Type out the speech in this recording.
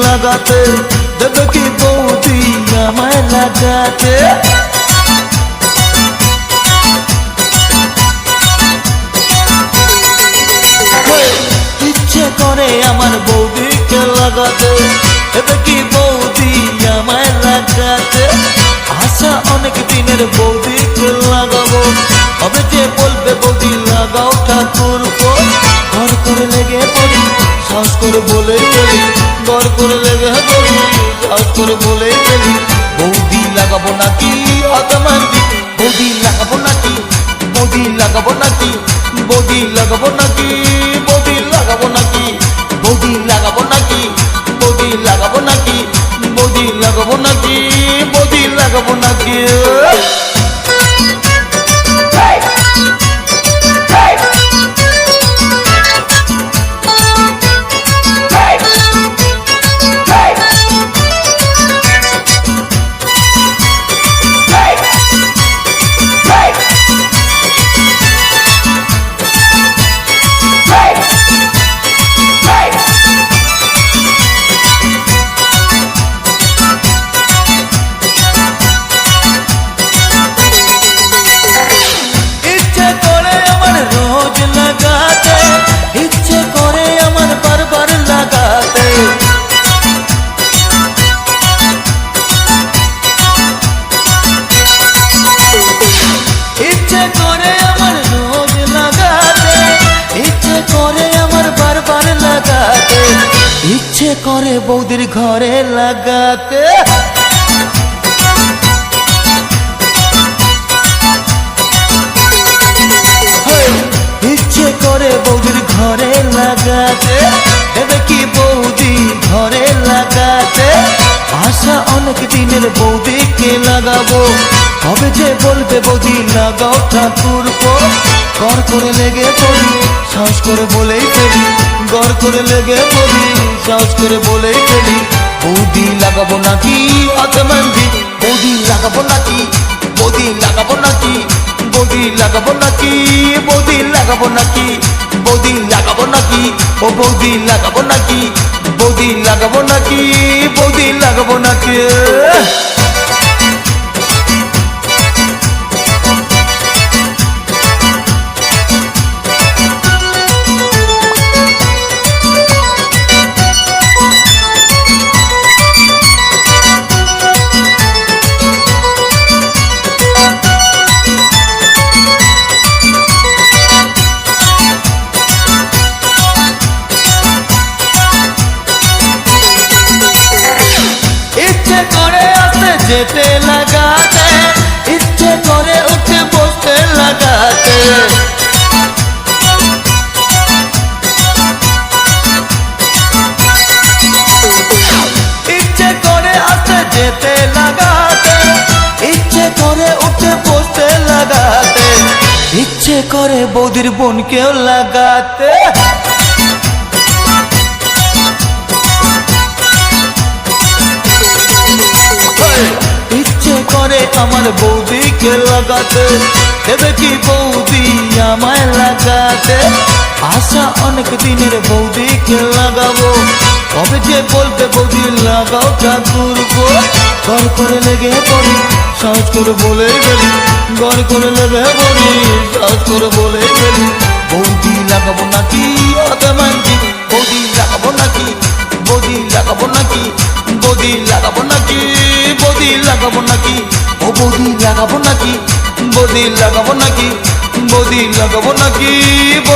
লাগাতে দেবে কি বৌদি আমায় লাগাতে ইচ্ছে করে আমার বৌদিকে লাগাতে দেবে কি বৌদি আমায় লাগাতে আশা অনেক দিনের বৌদিকে লাগাবো তবে যে বলবে বৌদি লাগাও ঠাকুর ঘর করে লেগে পড়ি সাহস করে বলেই ফেলি ঘর করে লেগে পড়ি সাহস করে বলেই ফেলি বৌদি লাগাবো নাকি অতমান্তি বৌদি লাগাবো নাকি বৌদি লাগাবো নাকি বৌদি লাগাবো নাকি বৌদি লাগাবো নাকি বৌদি লাগাবো নাকি বৌদি লাগাবো নাকি বৌদি লাগাবো নাকি বৌদি লাগাবো নাকি ইচ্ছে করে বৌদির ঘরে লাগাতে ইচ্ছে করে বৌদির ঘরে লাগাতে দেবে কি বৌদি ঘরে লাগাতে আশা অনেক দিনের বৌদিকে লাগাবো কবে যে বলবে বৌদি লাগাও ঠাকুর ঘর করে লেগে পড়ি সাহস করে বলেই ফেলি ঘর করে লেগে পড়ি সাহস করে বলেই ফেলি বৌদি লাগাবো নাকি অতমান্তি বৌদি লাগাবো নাকি বৌদি লাগাবো নাকি বৌদি লাগাবো নাকি বৌদি লাগাবো নাকি বৌদি লাগাবো নাকি ও বৌদি লাগাবো নাকি বৌদি লাগাবো নাকি বৌদি লাগাবো নাকি ইচ্ছে করে আসতে যেতে লাগাতে ইচ্ছে করে উঠে বসতে লাগাতে ইচ্ছে করে আসতে যেতে লাগাতে ইচ্ছে করে উঠে বসতে লাগাতে ইচ্ছে করে বৌদির বোনকেও লাগাতে ইচ্ছে করে আমার বৌদিকে লাগাতে দেবে কি বৌদি আমায় লাগাতে আশা অনেক দিনের বৌদিকে লাগাবো কবে যে বলবে বৌদি লাগাও ঠাকুর ঘর করে লেগে পড়ি সাহস করে বলেই ফেলি ঘর করে লেগে পড়ি সাহস করে বলেই ফেলি বৌদি লাগাবো নাকি অতমান্তি বৌদি লাগাবো নাকি বৌদি লাগাবো নাকি বৌদি লাগাবো নাকি বৌদি লাগাবো নাকি ও বৌদি লাগাবো নাকি বৌদি লাগাবো নাকি বৌদি লাগাবো নাকি